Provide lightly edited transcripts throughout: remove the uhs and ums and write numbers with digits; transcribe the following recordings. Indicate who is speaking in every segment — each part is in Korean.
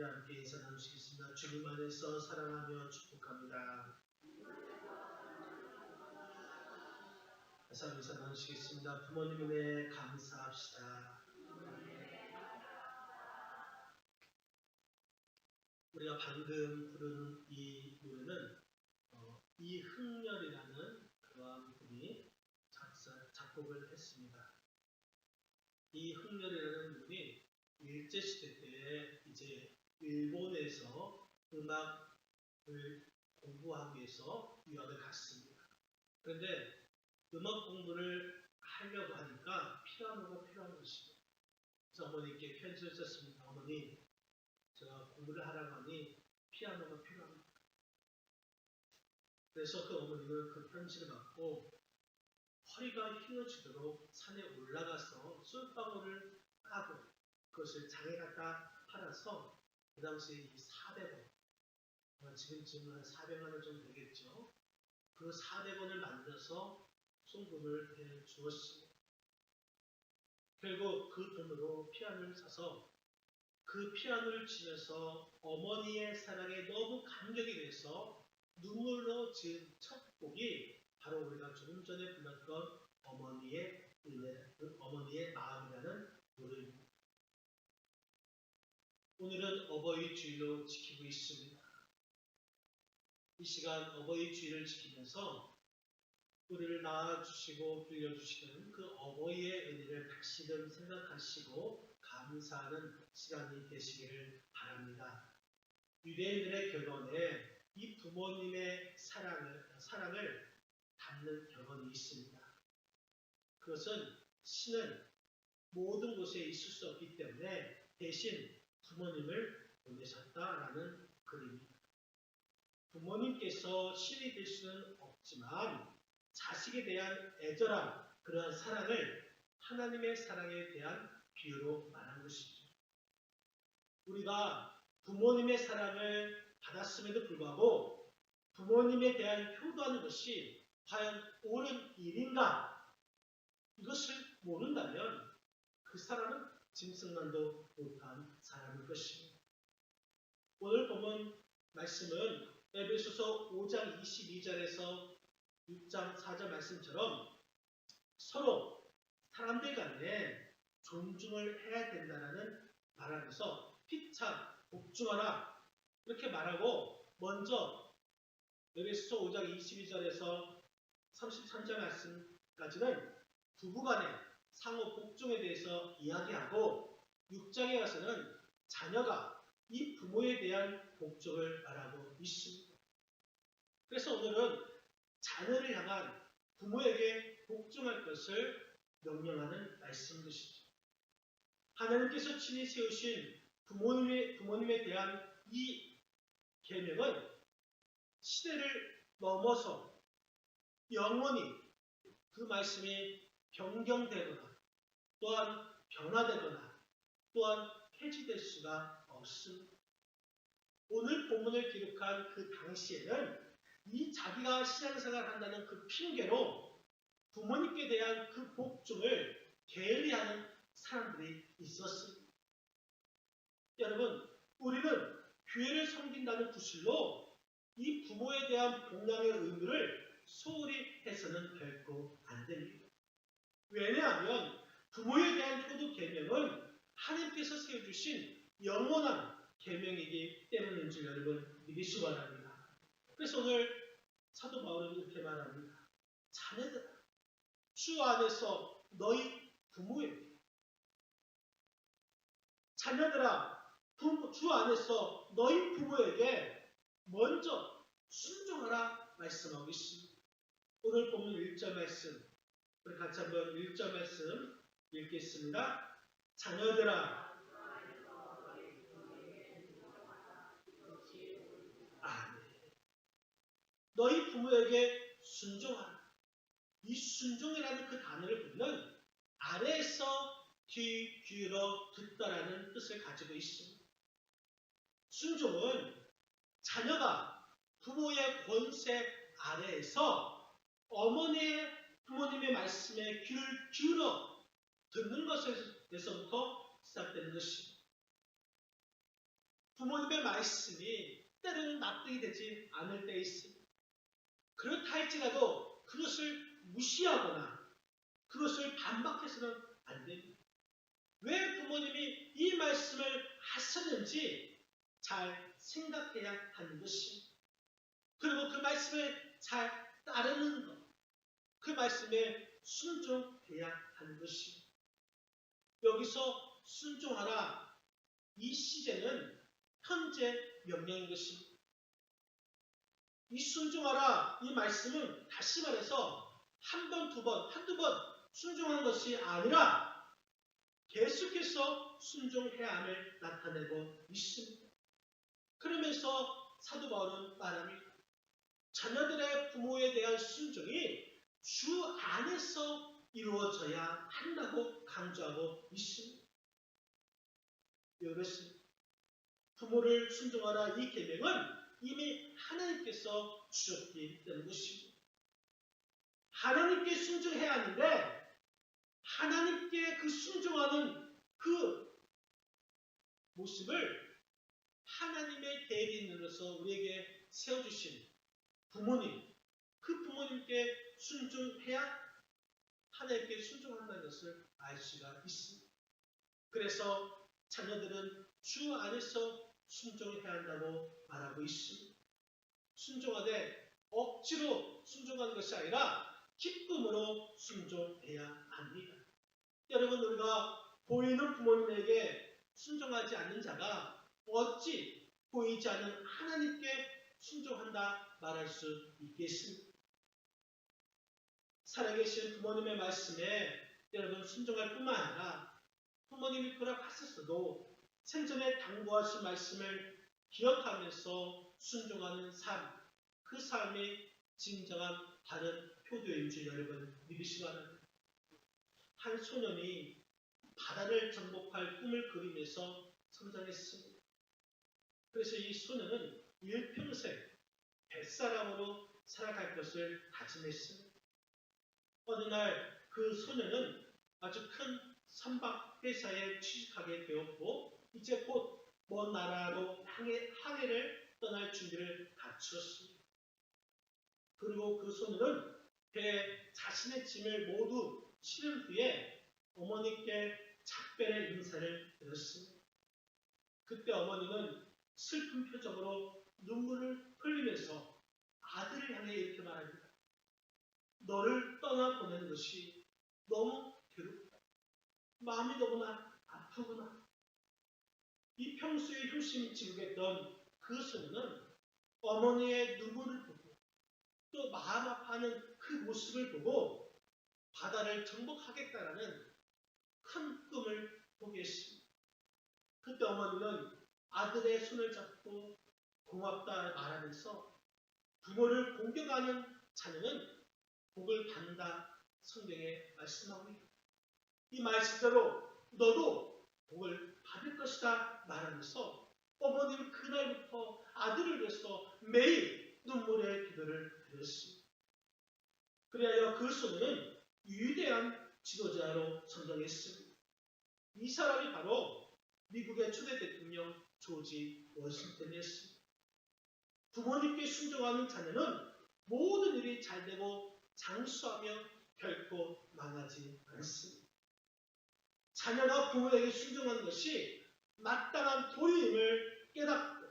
Speaker 1: 함께 인사 나누시겠습니다. 주님 안에서 사랑하며 축복합니다. 인사 나누시겠습니다. 부모님 은혜 감사합시다. 우리가 방금 부른 이 노래는 이흥렬이라는 그러한 분이 작곡을 했습니다. 이흥렬이라는 분이 일제시대 때 이제 일본에서 음악을 공부하기 위해서 유학을 갔습니다. 그런데 음악 공부를 하려고 하니까 피아노가 필요한 것입니다. 그래서 어머니께 편지를 썼습니다. 어머니, 제가 공부를 하라고 하니 피아노가 필요합니다. 그래서 그 어머니는 그 편지를 받고 허리가 휘어지도록 산에 올라가서 솔방울을 까고 그것을 장에 갖다 팔아서 그 당시에 이 400원, 지금 한 400만 원 정도 되겠죠. 그 400원을 만들어서 송금을 해 주었습니다. 결국 그 돈으로 피아노를 사서 그 피아노를 치면서 어머니의 사랑에 너무 감격이 돼서 눈물로 지은 첫 곡이 바로 우리가 조금 전에 불렀던 어머니의 은혜, 어머니의 마음이라는 노래입니다. 오늘은 어버이 주일로 지키고 있습니다. 이 시간 어버이 주일을 지키면서 우리를 낳아주시고 길러주시는 그 어버이의 은혜를 다시금 생각하시고 감사하는 시간이 되시기를 바랍니다. 유대인들의 결혼에 이 부모님의 사랑을 담는 결혼이 있습니다. 그것은 신은 모든 곳에 있을 수 없기 때문에 대신 부모님을 보내셨다라는 그림입니다. 부모님께서 신이 될 수는 없지만 자식에 대한 애절한 그러한 사랑을 하나님의 사랑에 대한 비유로 말한 것이죠. 우리가 부모님의 사랑을 받았음에도 불구하고 부모님에 대한 효도하는 것이 과연 옳은 일인가? 이것을 모른다면 그 사람은 짐승만도 못한 사람일 것입니다. 오늘 보면 말씀은 에베소서 5장 22절에서 6장 4절 말씀처럼 서로 사람들 간에 존중을 해야 된다는 말하면서 피차 복종하라 이렇게 말하고 먼저 에베소서 5장 22절에서 33절 말씀까지는 부부간의 상호 복종에 대해서 이야기하고 6장에 가서는 자녀가 이 부모에 대한 복종을 말하고 있습니다. 그래서 오늘은 자녀를 향한 부모에게 복종할 것을 명령하는 말씀인 것이죠. 하나님께서 친히 세우신 부모님에 대한 이 계명은 시대를 넘어서 영원히 그 말씀이 변경되거나 또한 변화되거나 또한 폐지될 수가 없습니다. 오늘 본문을 기록한 그 당시에는 이 자기가 신앙생활을 한다는 그 핑계로 부모님께 대한 그 복종을 게을리하는 사람들이 있었습니다. 여러분, 우리는 교회를 섬긴다는 구실로 이 부모에 대한 복양의 의무를 소홀히 해서는 결코 안 됩니다. 왜냐하면 부모에 대한 효도 계명은 하나님께서 세워주신 영원한 계명이기 때문인 줄 여러분 믿으시기 바랍니다. 그래서 오늘 사도 바울은 이렇게 말합니다. 자녀들아, 주 안에서 너희 부모에게 자녀들아, 주 안에서 너희 부모에게 먼저 순종하라 말씀하고 있습니다. 오늘 본문 1절 말씀, 우리 같이 한번 1절 말씀 읽겠습니다. 자녀들아, 너희 부모에게 순종하라. 이 순종이라는 그 단어를 보면 아래에서 귀 기울여 듣다라는 뜻을 가지고 있습니다. 순종은 자녀가 부모의 권세 아래에서 부모님의 말씀에 귀를 기울여 듣는 것에서부터 시작되는 것입니다. 부모님의 말씀이 때로는 납득이 되지 않을 때 있습니다. 그렇다 할지라도 그것을 무시하거나 그것을 반박해서는 안 됩니다. 왜 부모님이 이 말씀을 하셨는지 잘 생각해야 하는 것입니다. 그리고 그 말씀을 잘 따르는 것, 그 말씀에 순종해야 하는 것입니다. 여기서 순종하라, 이 시제는 현재 명령인 것입니다. 이 순종하라, 이 말씀은 다시 말해서 한 번, 두 번, 한두 번 순종하는 것이 아니라 계속해서 순종해야 함을 나타내고 있습니다. 그러면서 사도 바울은 말합니다. 자녀들의 부모에 대한 순종이 주 안에서 이루어져야 한다고 강조하고 있습니다. 그렇습니다. 부모를 순종하라, 이 계명은 이미 하나님께서 주셨기 때문인 것입니다. 하나님께 순종해야 하는데 하나님께 그 순종하는 그 모습을 하나님의 대리인으로서 우리에게 세워주신 부모님, 그 부모님께 순종해야 하나님께 순종한다는 것을 알 수가 있습니다. 그래서 자녀들은 주 안에서 순종해야 한다고 말하고 있습니다. 순종하되 억지로 순종하는 것이 아니라 기쁨으로 순종해야 합니다. 여러분, 우리가 보이는 부모님에게 순종하지 않는 자가 어찌 보이지 않는 하나님께 순종한다 말할 수 있겠습니까? 살아계신 부모님의 말씀에 여러분 순종할 뿐만 아니라 부모님이 돌아가셨어도 생전에 당부하신 말씀을 기억하면서 순종하는 삶, 그 삶이 진정한 바른 표도인 줄 여러분 믿으시기 바랍니다. 한 소년이 바다를 정복할 꿈을 그리면서 성장했습니다. 그래서 이 소년은 일평생 뱃사람으로 살아갈 것을 다짐했습니다. 어느 날 그 소년은 아주 큰 선박 회사에 취직하게 되었고 이제 곧 먼 나라로 항해를 떠날 준비를 갖추었습니다. 그리고 그 소년은 배에 자신의 짐을 모두 실은 후에 어머니께 작별의 인사를 드렸습니다. 그때 어머니는 슬픈 표정으로 눈물을 흘리면서 아들을 향해 이렇게 말합니다. 너를 떠나보내는 것이 너무 괴롭다. 마음이 너무나 아프구나. 이 평소에 효심이 지루했던 그 소년은 어머니의 눈물을 보고 또 마음 아파하는 그 모습을 보고 바다를 정복하겠다라는 큰 꿈을 보게 했습니다. 그때 어머니는 아들의 손을 잡고 고맙다 말하면서 부모를 공경하는 자녀는 복을 받는다 성경에 말씀합니다. 이 말씀대로 너도 복을 받을 것이다 말하면서 어머니는 그날부터 아들을 위해서 매일 눈물의 기도를 드렸습니다. 그래야 그 소년은 위대한 지도자로 성장했습니다. 이 사람이 바로 미국의 초대 대통령 조지 워싱턴이었습니다. 부모님께 순종하는 자녀는 모든 일이 잘되고 장수하며 결코 망하지 않습니다. 자녀가 부모에게 순종하는 것이 마땅한 도리임을 깨닫고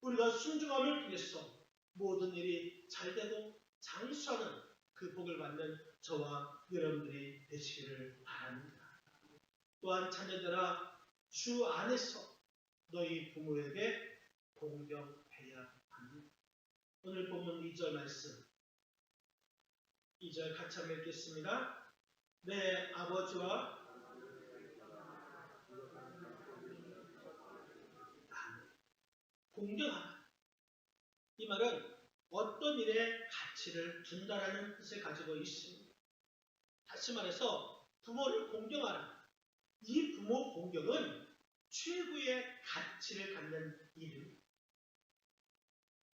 Speaker 1: 우리가 순종함을 통해서 모든 일이 잘되고 장수하는 그 복을 받는 저와 여러분들이 되시기를 바랍니다. 또한 자녀들아, 주 안에서 너희 부모에게 공경해야 합니다. 오늘 본문 2절 말씀, 2절 같이 한번 읽겠습니다. 내 아버지와 공경하라. 이 말은 어떤 일에 가치를 둔다라는 뜻을 가지고 있습니다. 다시 말해서 부모를 공경하라. 이 부모 공경은 최고의 가치를 갖는 일입니다.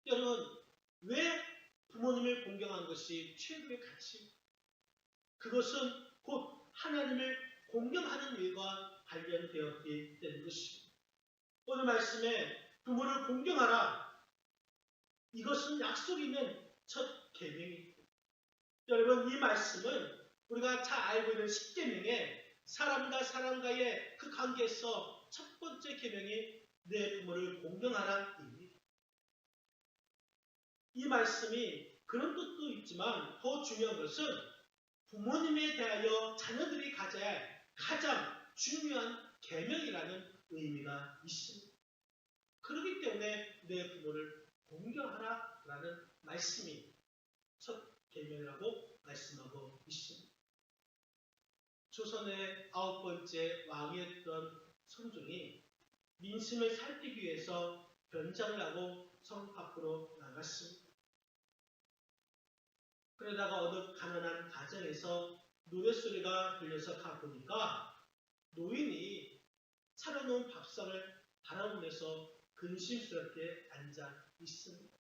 Speaker 1: 여러분, 왜 부모님을 공경하는 것이 최고의 가치입니까? 그것은 곧 하나님을 공경하는 일과 관련되었기 때문인 것입니다. 오늘 말씀에 부모를 부모를 공경하라. 이것은 약속 있는 첫 계명입니다. 여러분, 이 말씀은 우리가 잘 알고 있는 십계명에 사람과 사람과의 그 관계에서 첫 번째 계명이 내 부모를 공경하라입니다. 이 말씀이 그런 뜻도 있지만 더 중요한 것은 부모님에 대하여 자녀들이 가져야 할 가장 중요한 계명이라는 의미가 있습니다. 그렇기 때문에 내 부모를 공경하라라는 말씀이 첫 계명이라고 말씀하고 있습니다. 조선의 9번째 왕이었던 성종이 민심을 살피기 위해서 변장을 하고 성 밖으로 나갔습니다. 그러다가 어느 가난한 가정에서 노랫소리가 들려서 가보니까 노인이 차려놓은 밥상을 바라보면서 근심스럽게 앉아 있습니다.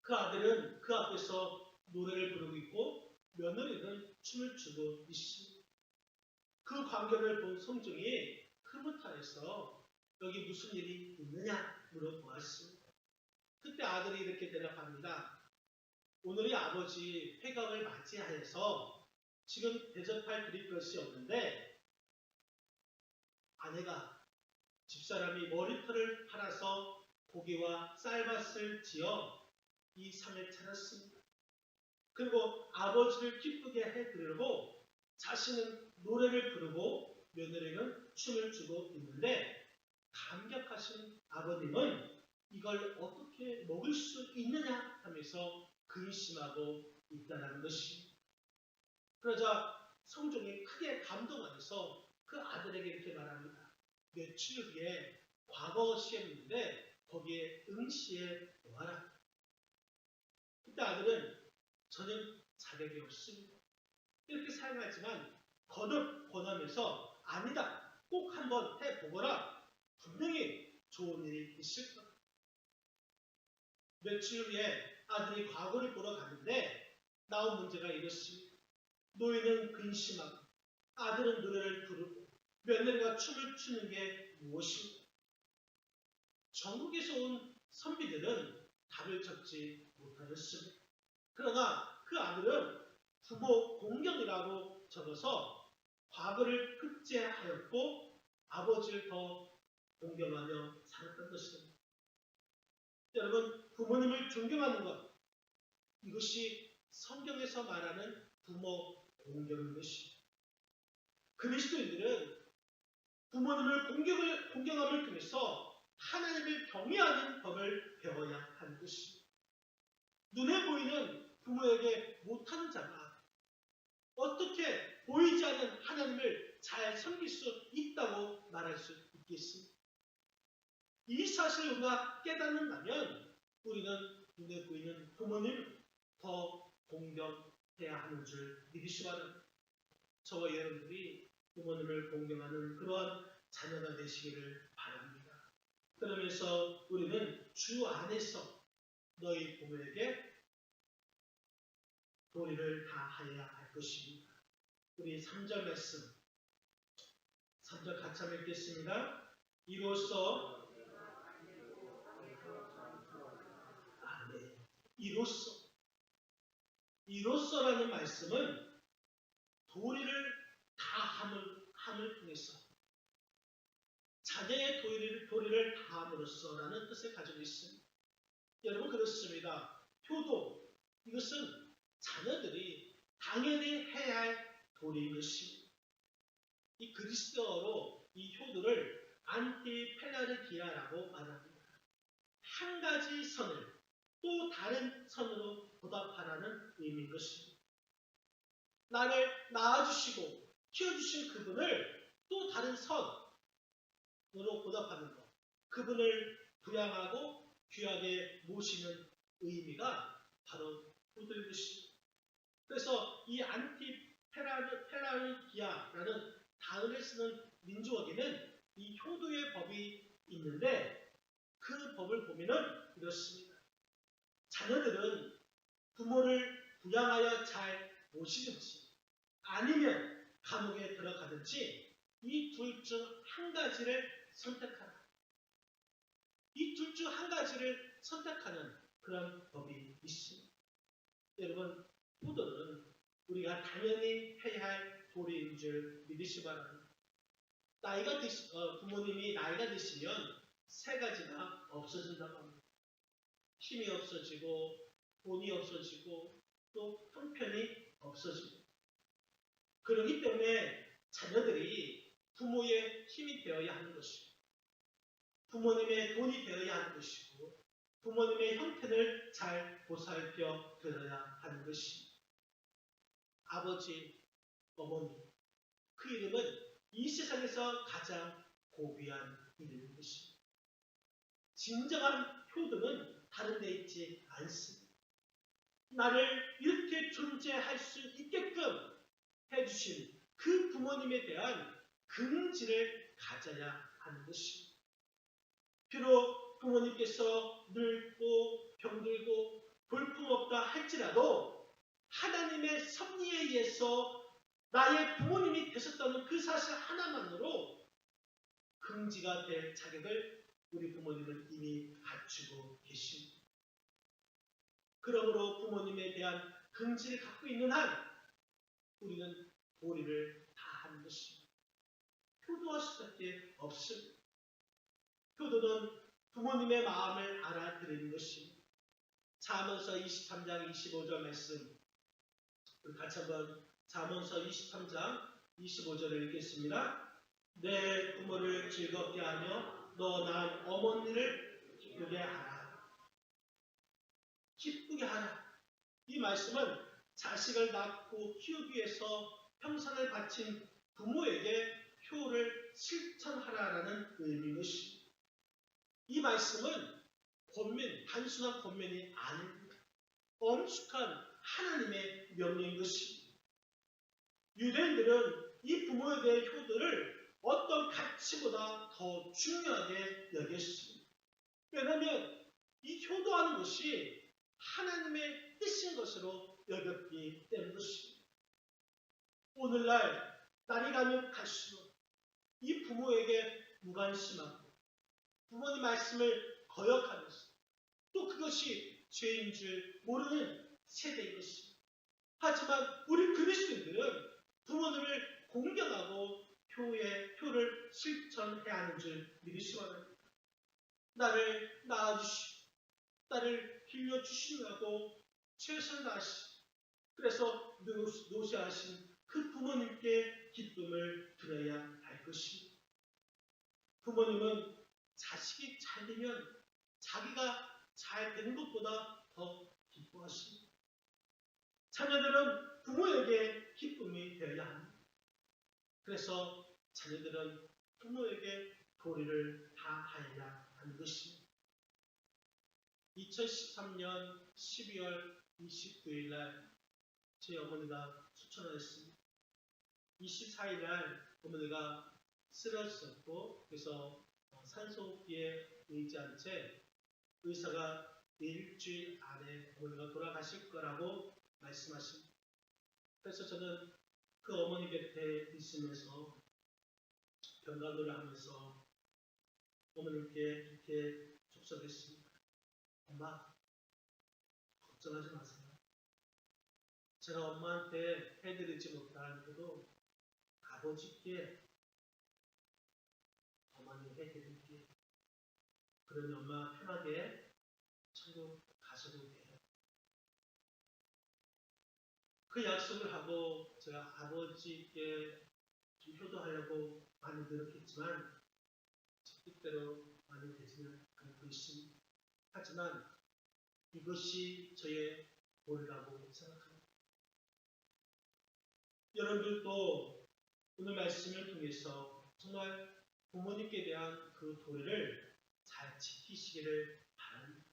Speaker 1: 그 아들은 그 앞에서 노래를 부르고 있고 며느리는 춤을 추고 있습니다. 그 광경을 본 성종이 흐뭇하여서 여기 무슨 일이 있느냐 물어보았습니다. 그때 아들이 이렇게 대답합니다. 오늘이 아버지 폐갑을 맞이하여서 지금 대접할 드릴 것이 없는데 아내가 집사람이 머리털을 팔아서 고기와 쌀밭을 지어 이 상을 차렸습니다. 그리고 아버지를 기쁘게 해드리려고 자신은 노래를 부르고 며느리는 춤을 추고 있는데 감격하신 아버님은 이걸 어떻게 먹을 수 있느냐 하면서 근심하고 있다는 것입니다. 그러자 성종이 크게 감동하면서 그 아들에게 이렇게 말합니다. 며칠 후에 과거 시험인데 거기에 응시에 와라. 그때 아들은 저는 자격이 없습니다. 이렇게 사용하지만 거듭 권하면서 아니다. 꼭 한번 해보거라. 분명히 좋은 일이 있을 겁니다. 며칠 후에 아들이 과거를 보러 갔는데 나온 문제가 이렇습니다. 노인은 근심하고 아들은 노래를 부르고 며느리가 춤을 추는 게 무엇인가? 전국에서 온 선비들은 답을 찾지 못하였습니다. 그러나 그 아들은 부모 공경이라고 적어서 과거를 흑제하였고 아버지를 더 공경하며 살았던 것입니다. 여러분, 부모님을 존경하는 것, 이것이 성경에서 말하는 부모 공경인 것입니다. 그리스도인들은 부모님을 공경함을 통해서 하나님을 경외하는 법을 배워야 하는 것입니다. 눈에 보이는 부모에게 못하는 자가 어떻게 보이지 않는 하나님을 잘 섬길 수 있다고 말할 수 있겠습니까? 이 사실을 우리가 깨닫는다면 우리는 눈에 보이는 부모님을 더 공경해야 하는 줄 믿으시 바랍니다. 저와 여러분들이 부모님을 공경하는 그러한 자녀가 되시기를 바랍니다. 그러면서 우리는 주 안에서 너희 부모에게 도리를 다하여야 할 것입니다. 우리 3절 말씀 3절 같이 한번 읽겠습니다. 이로써 이로써라는 말씀은 도리를 다함을 통해서 자녀의 도리를 다함으로써라는 뜻을 가지고 있습니다. 여러분 그렇습니다. 효도 이것은 자녀들이 당연히 해야 할 도리인 것입니다. 이 그리스도어로 이 효도를 안티펠라르기아라고 말합니다. 한 가지 선을 또 다른 선으로 보답하라는 의미인 것입니다. 나를 낳아주시고 키워주신 그분을 또 다른 선으로 보답하는 것, 그분을 부양하고 귀하게 모시는 의미가 바로 효도인 것입니다. 그래서 이 안티펠라르기아라는 단어를 쓰는 민족에는 이 효도의 법이 있는데 그 법을 보면은 이렇습니다. 자녀들은 부모를 부양하여 잘 모시든지 아니면 감옥에 들어가든지 이 둘 중 한 가지를 선택하라. 중 한 가지를 선택하는 그런 법이 있습니다. 여러분, 효도는 우리가 당연히 해야 할 도리인 줄 믿으시 바랍니다. 부모님이 나이가 드시면 세 가지가 없어진다고 합니다. 힘이 없어지고, 돈이 없어지고, 또 형편이 없어지고. 그렇기 때문에 자녀들이 부모의 힘이 되어야 하는 것이고, 부모님의 돈이 되어야 하는 것이고, 부모님의 형편을 잘 보살펴 드려야 하는 것입니다. 아버지, 어머니, 그 이름은 이 세상에서 가장 고귀한 이름인 것입니다. 진정한 효도는 다른 데 있지 않습니다. 나를 이렇게 존재할 수 있게끔 해주신 그 부모님에 대한 긍지를 가져야 하는 것입니다. 비록 부모님께서 늙고 병들고 볼품없다 할지라도 하나님의 섭리에 의해서 나의 부모님이 되셨다는 그 사실 하나만으로 긍지가 될 자격을 우리 부모님은 이미 갖추고 계십니다. 그러므로 부모님에 대한 긍지를 갖고 있는 한 우리는 도리를 다 하는 것입니다. 효도할 수밖에 없습니다. 효도는 부모님의 마음을 알아들이는 것입니다. 잠언서 23장 25절 말씀, 우리 같이 한번 잠언서 23장 25절을 읽겠습니다. 내 부모를 즐겁게 하며 너 낳은 어머니를 기쁘게 하라. 기쁘게 하라. 이 말씀은 자식을 낳고 키우기 위해서 평생을 바친 부모에게 효를 실천하라라는 의미인 것입니다. 이 말씀은 단순한 권면이 아닙니다. 엄숙한 하나님의 명령인 것입니다. 유대인들은 이 부모에 대한 효도를 어떤 가치보다 더 중요하게 여겼습니다. 왜냐하면 이 효도하는 것이 하나님의 뜻인 것으로 여겼기 때문입니다. 오늘날 날이 가면 갈수록 이 부모에게 무관심하고 부모님 말씀을 거역하면서 또 그것이 죄인 줄 모르는 세대인 것입니다. 하지만 우리 그리스도인들은 부모님을 공경하고 효를 실천해야 하는 줄 믿으시기 바랍니다. 나를 낳아주시고 나를 길러주시려고 최선을 다하시고 그래서 노쇠하신 그 부모님께 기쁨을 드려야 할 것입니다. 부모님은 자식이 잘 되면 자기가 잘 되는 것보다 더 기뻐하십니다. 자녀들은 부모에게 기쁨이 되어야 합니다. 그래서 자녀들은 부모에게 도리를 다하여야 하는 것입니다. 2013년 12월 29일 날 제 어머니가 추천하였습니다. 24일 날 어머니가 쓰러졌고 그래서 산소호흡기에 의지한 채 의사가 일주일 안에 어머니가 돌아가실 거라고 말씀하십니다. 그래서 저는 그 어머니 곁에 있으면서 병간호를 하면서 어머님께 이렇게 촉석했습니다. 엄마, 걱정하지 마세요. 제가 엄마한테 해드리지 못한 것도 아버지께 어머니 해드릴게요. 그러니 엄마 편하게 천국 가셔도 돼요. 그 약속을 하고 제가 아버지께 좀 효도하려고 많이 노력했지만 제 뜻대로 많이 되지는 않고 있습니다. 하지만 이것이 저의 도리라고 생각합니다. 여러분들도 오늘 말씀을 통해서 정말 부모님께 대한 그 도리를 잘 지키시기를 바랍니다.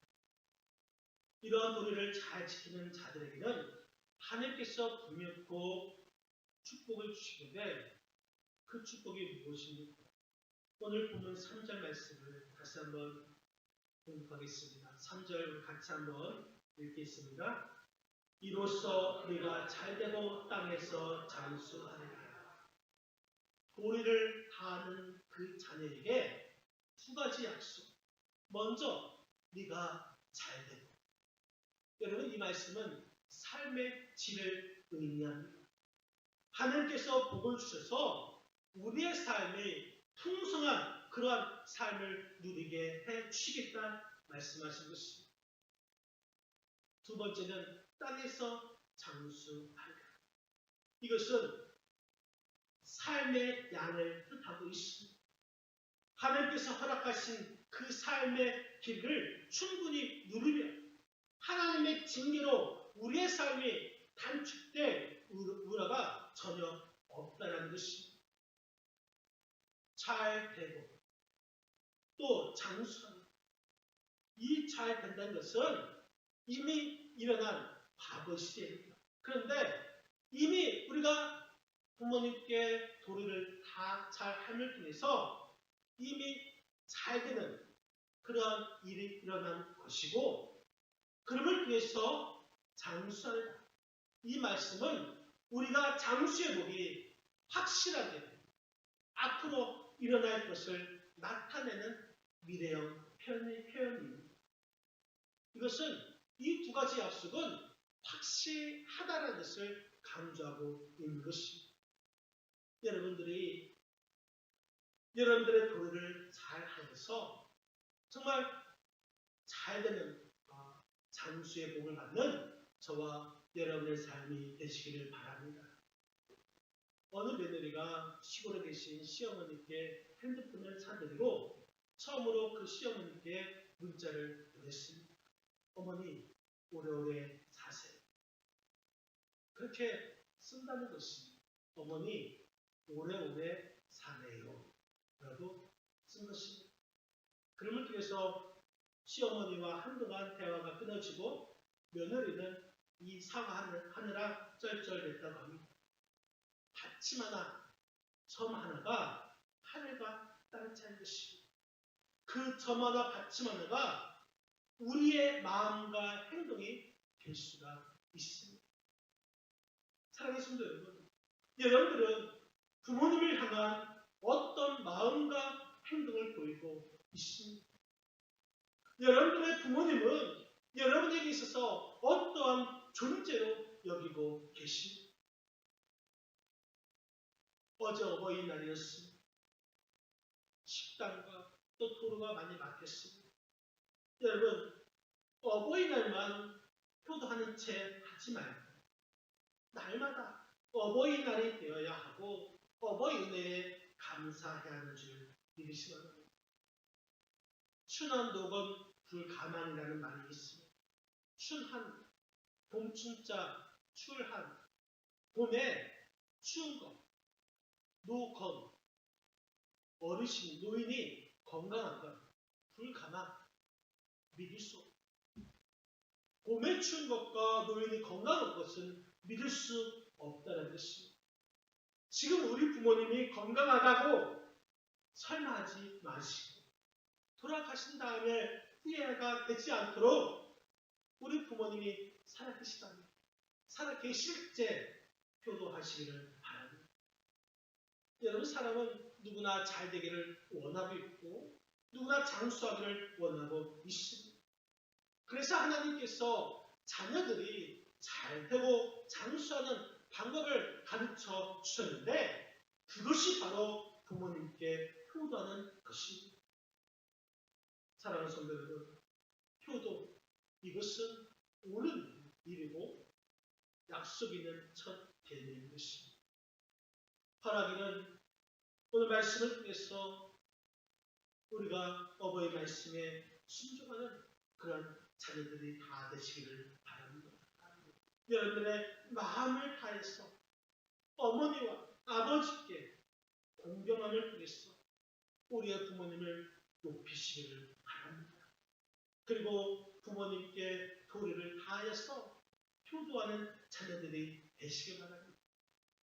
Speaker 1: 이러한 도리를 잘 지키는 자들에게는 하나님께서 분명코 축복을 주시는데 그 축복이 무엇입니까? 오늘 보는 3절 말씀을 다시 한번 공부하겠습니다. 3절 우리 같이 한번 읽겠습니다. 이로써 네가 잘되고 땅에서 장수하리라. 도리를 다하는 그 자녀에게 두 가지 약속. 먼저 네가 잘 되고. 여러분, 이 말씀은 삶의 질을 의미합니다. 하나님께서 복을 주셔서 우리의 삶이 풍성한 그러한 삶을 누리게 해 주시겠다 말씀하신 것입니다. 두 번째는 땅에서 장수하리라. 이것은 삶의 양을 뜻하고 있습니다. 하나님께서 허락하신 그 삶의 길을 충분히 누리며 하나님의 징계로 우리의 삶이 단축될 우려가 전혀 없다는 것입니다. 잘 되고 또 장수하는, 이 잘 된다는 것은 이미 일어난 과거 시대입니다. 그런데 이미 우리가 부모님께 도리를 다 잘 함을 통해서 이미 잘 되는 그러한 일이 일어난 것이고, 그럼을 통해서 장수하는, 이 말씀은 우리가 장수의 복이 확실하게 앞으로 일어날 것을 나타내는 미래형 표현입니다. 이것은 이 두 가지 약속은 확실하다는 것을 강조하고 있는 것입니다. 여러분들이 여러분들의 도리를 잘 하여서 정말 잘 되는 장수의 복을 받는 저와 여러분의 삶이 되시기를 바랍니다. 어느 며느리가 시골에 계신 시어머니께 핸드폰을 사드리고 처음으로 그 시어머니께 문자를 보냈습니다. 어머니, 오래오래 사세요. 그렇게 쓴다는 것입니다. 어머니, 오래오래 사네요. 라고 쓴 것입니다. 그럼을 통해서 시어머니와 한동안 대화가 끊어지고 며느리는 이 사과하느라 쩔쩔댔다고 합니다. 받침 하나, 점 하나가 하늘과 땅 차이인 것입니다. 그 점 하나, 받침 하나가 우리의 마음과 행동이 될 수가 있습니다. 사랑하는 성도 여러분, 여러분들은 부모님을 향한 어떤 마음과 행동을 보이고 있습니다. 여러분들의 부모님은 여러분에게 있어서 어떠한 존재로 여기고 계십니다. 어제 어버이날이었습니다. 식당과 또 도로가 많이 막혔습니다. 여러분, 어버이날만 효도하는 채 하지 말고 날마다 어버이날이 되어야 하고 어버이 은혜에 감사해야 하는 줄 믿으시기 바랍니다. 춘한 녹은 불가망이라는 말이 있습니다. 춘한, 봄춘자, 출한, 봄에 추운 것, 노건, 어르신, 노인이 건강한 것, 불가망, 믿을 수 없다. 봄에 추운 것과 노인이 건강한 것은 믿을 수 없다는 것입니다. 지금 우리 부모님이 건강하다고 설마 하지 마시고 돌아가신 다음에 후회가 되지 않도록 우리 부모님이 살아계시다면 살아계실 때 효도하시기를 바랍니다. 여러분, 사람은 누구나 잘 되기를 원하고 있고 누구나 장수하기를 원하고 있습니다. 그래서 하나님께서 자녀들이 잘 되고 장수하는 방법을 가르쳐 주셨는데 그것이 바로 부모님께 효도하는 것입니다. 사랑하는 성도 여러분, 효도, 이것은 옳은 일이고 약속 있는 첫 계명인 것입니다. 바라기는 오늘 말씀을 통해서 우리가 어버이 말씀에 순종하는 그런 자녀들이 다 되시기를 바랍니다. 여러분들의 마음을 다해서 어머니와 아버지께 공경함을 통해서 우리의 부모님을 높이시기를 바랍니다. 그리고 부모님께 도리를 다하여서 효도하는 자녀들이 되시길 바랍니다.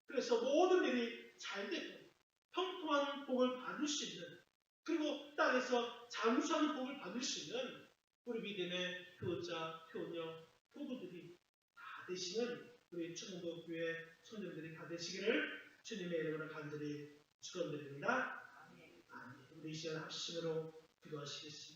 Speaker 1: 그래서 모든 일이 잘 되고 평통한 복을 받을 수 있는, 그리고 땅에서 장수하는 복을 받을 수 있는 우리 믿음의 효자, 효녀, 효부들이 다 되시는 우리 충북교회 성도들이 다 되시기를 주님의 이름으로 간절히 축원드립니다. 아멘. 우리 이 시간 합심으로 기도하시겠습니다.